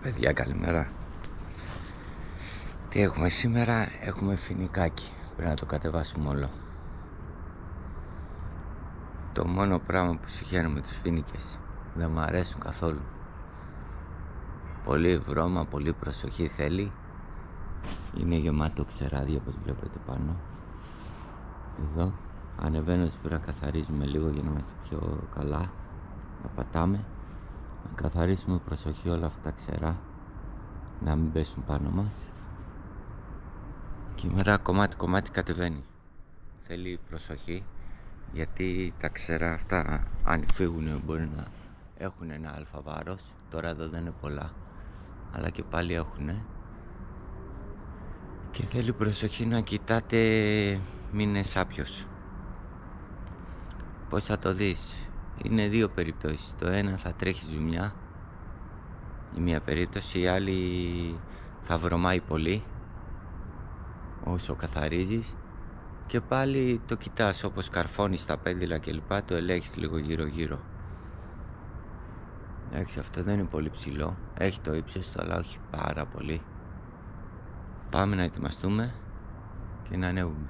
Παιδιά, καλημέρα. Τι έχουμε σήμερα? Έχουμε φοινικάκι. Πρέπει να το κατεβάσουμε όλο. Το μόνο πράγμα που συγχαίρω με τους φοίνικες, δεν μου αρέσουν καθόλου. Πολύ βρώμα, πολύ προσοχή θέλει. Είναι γεμάτο ξεράδια, όπως βλέπετε πάνω. Εδώ ανεβαίνοντας πρέπει να καθαρίζουμε λίγο για να είμαστε πιο καλά. Να πατάμε, να καθαρίσουμε προσοχή όλα αυτά τα ξερά, να μην πέσουν πάνω μας. Και μετά κομμάτι κατεβαίνει. Θέλει προσοχή, γιατί τα ξερά αυτά αν φύγουν μπορεί να έχουν ένα αλφα βάρος. Τώρα εδώ δεν είναι πολλά, αλλά και πάλι έχουνε. Και θέλει προσοχή να κοιτάτε, μην είναι σάπιος. Πώς θα το δεις? Είναι δύο περιπτώσεις. Το ένα θα τρέχει ζουμιά, η μία περίπτωση, η άλλη θα βρωμάει πολύ όσο καθαρίζεις. Και πάλι το κοιτάς, όπως καρφώνεις τα πέδιλα και λοιπά, το ελέγχεις λίγο γύρω γύρω. Εντάξει, αυτό δεν είναι πολύ ψηλό, έχει το ύψος του, αλλά όχι πάρα πολύ. Πάμε να ετοιμαστούμε και να ανέβουμε.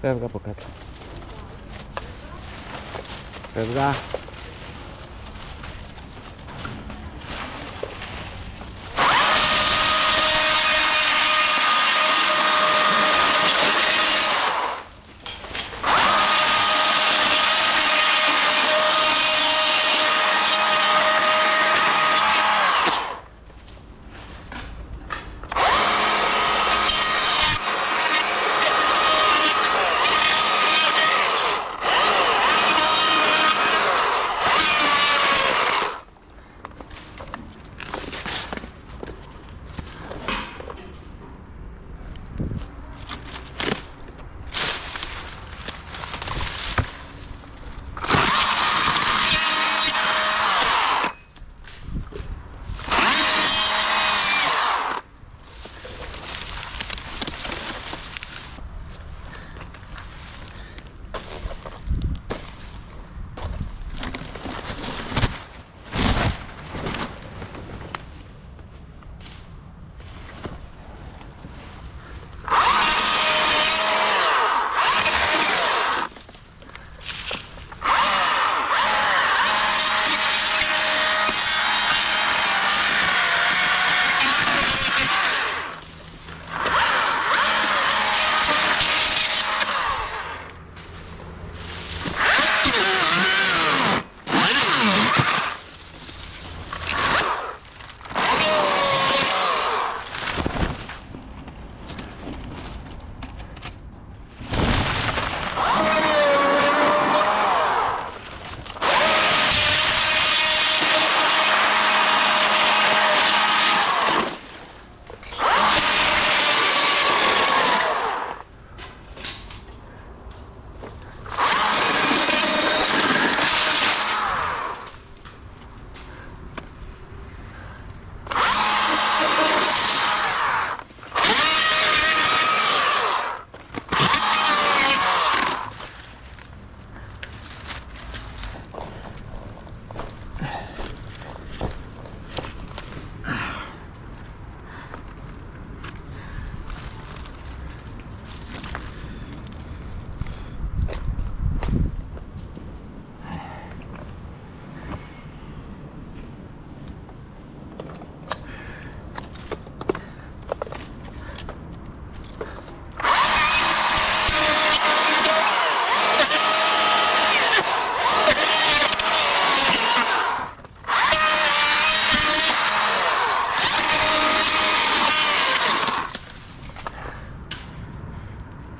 Φεύγα από κάτω. Φεύγα.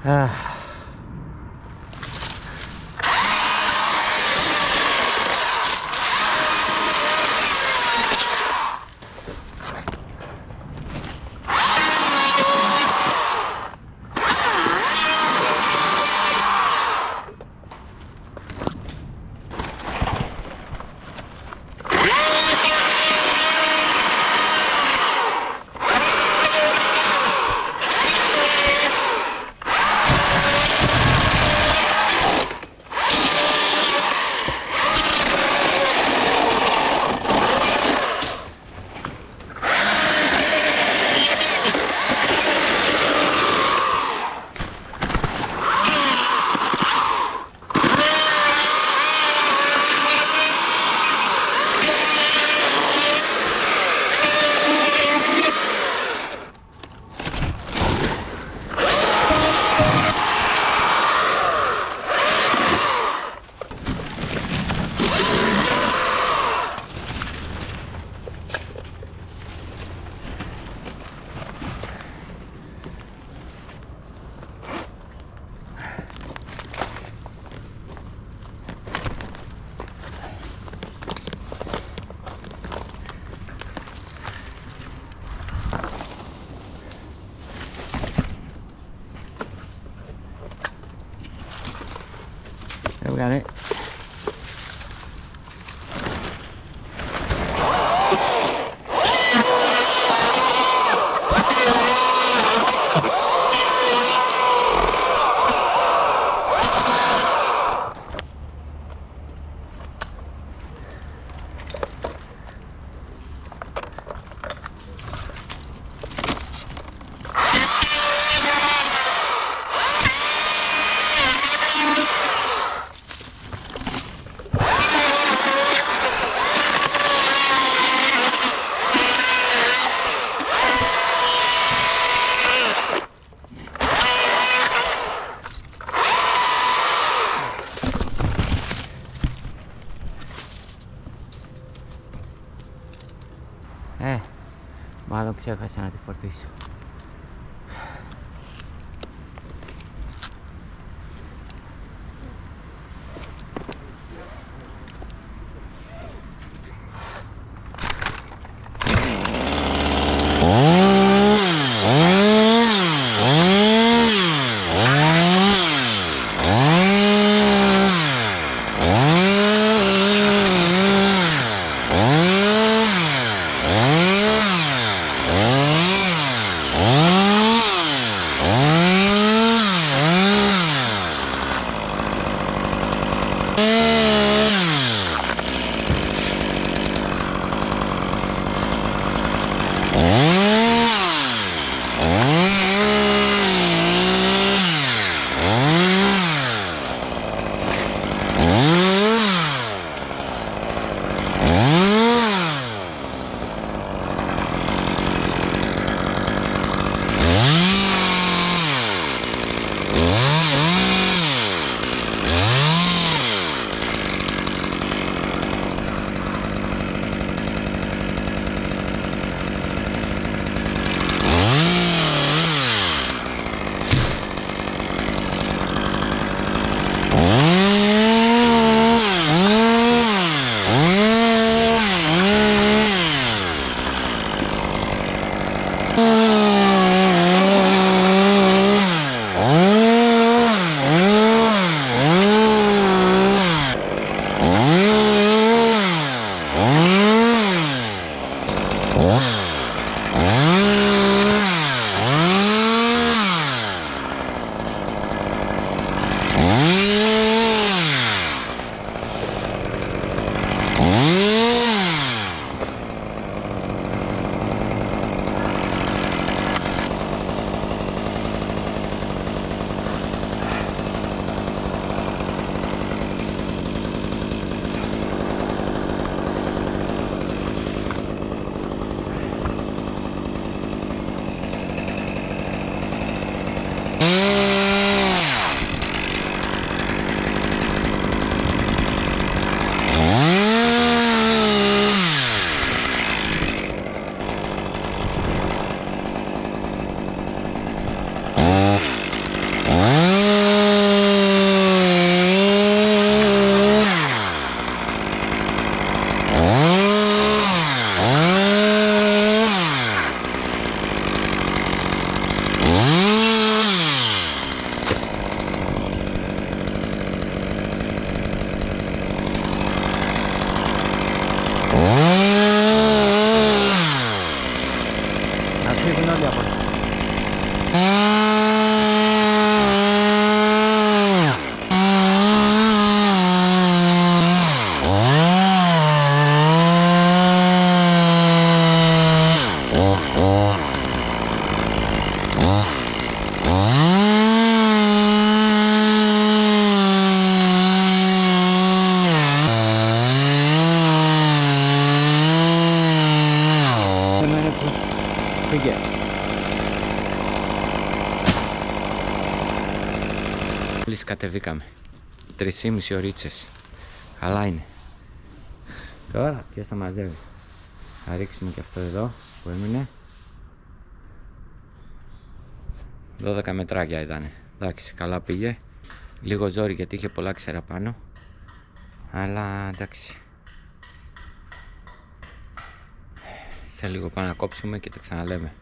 Κάνε. Μάλλον ξέχασα να τη φορτίσω. φύγουν όλοι από εδώ. Πήγε. Μόλις κατεβήκαμε 3,5 ωρίτσες. Καλά είναι. Τώρα ποιος θα μαζεύει? Θα ρίξουμε και αυτό εδώ που έμεινε. 12 μετράκια ήταν. Εντάξει, καλά πήγε. Λίγο ζόρι γιατί είχε πολλά ξέρα πάνω. Αλλά εντάξει. Σε λίγο πάμε να κόψουμε και τα ξαναλέμε.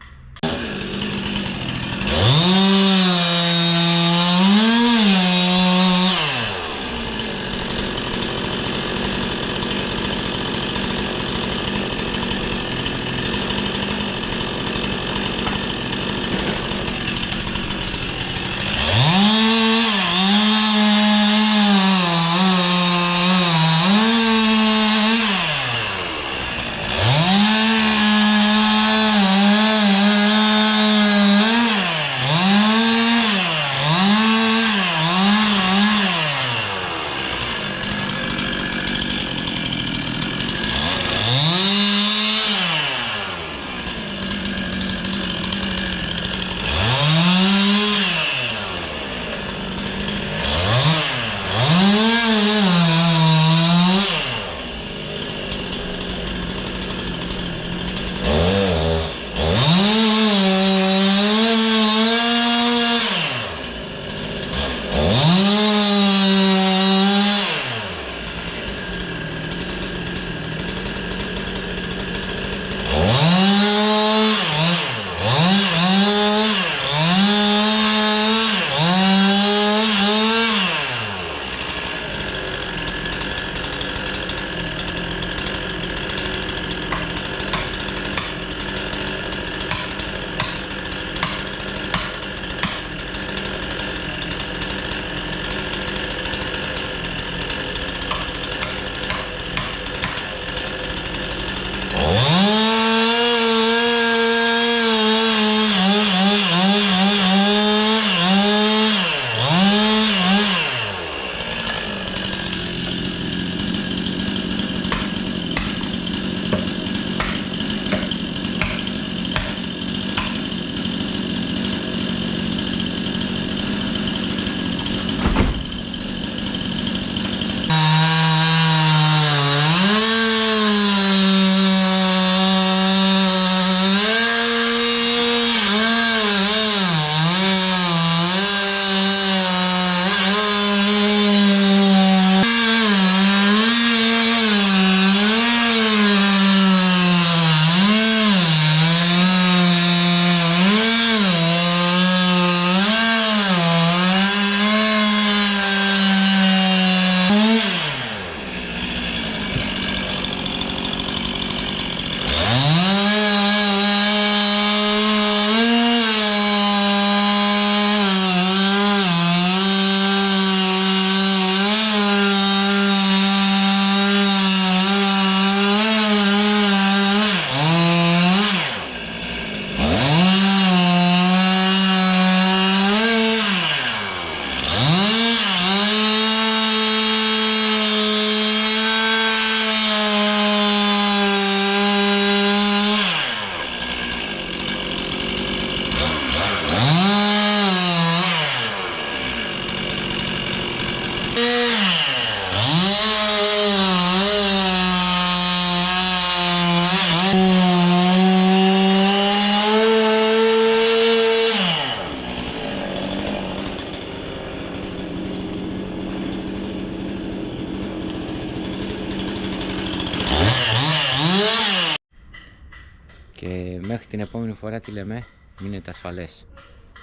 Και μέχρι την επόμενη φορά τι λέμε, μείνετε ασφαλές.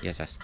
Γεια σας.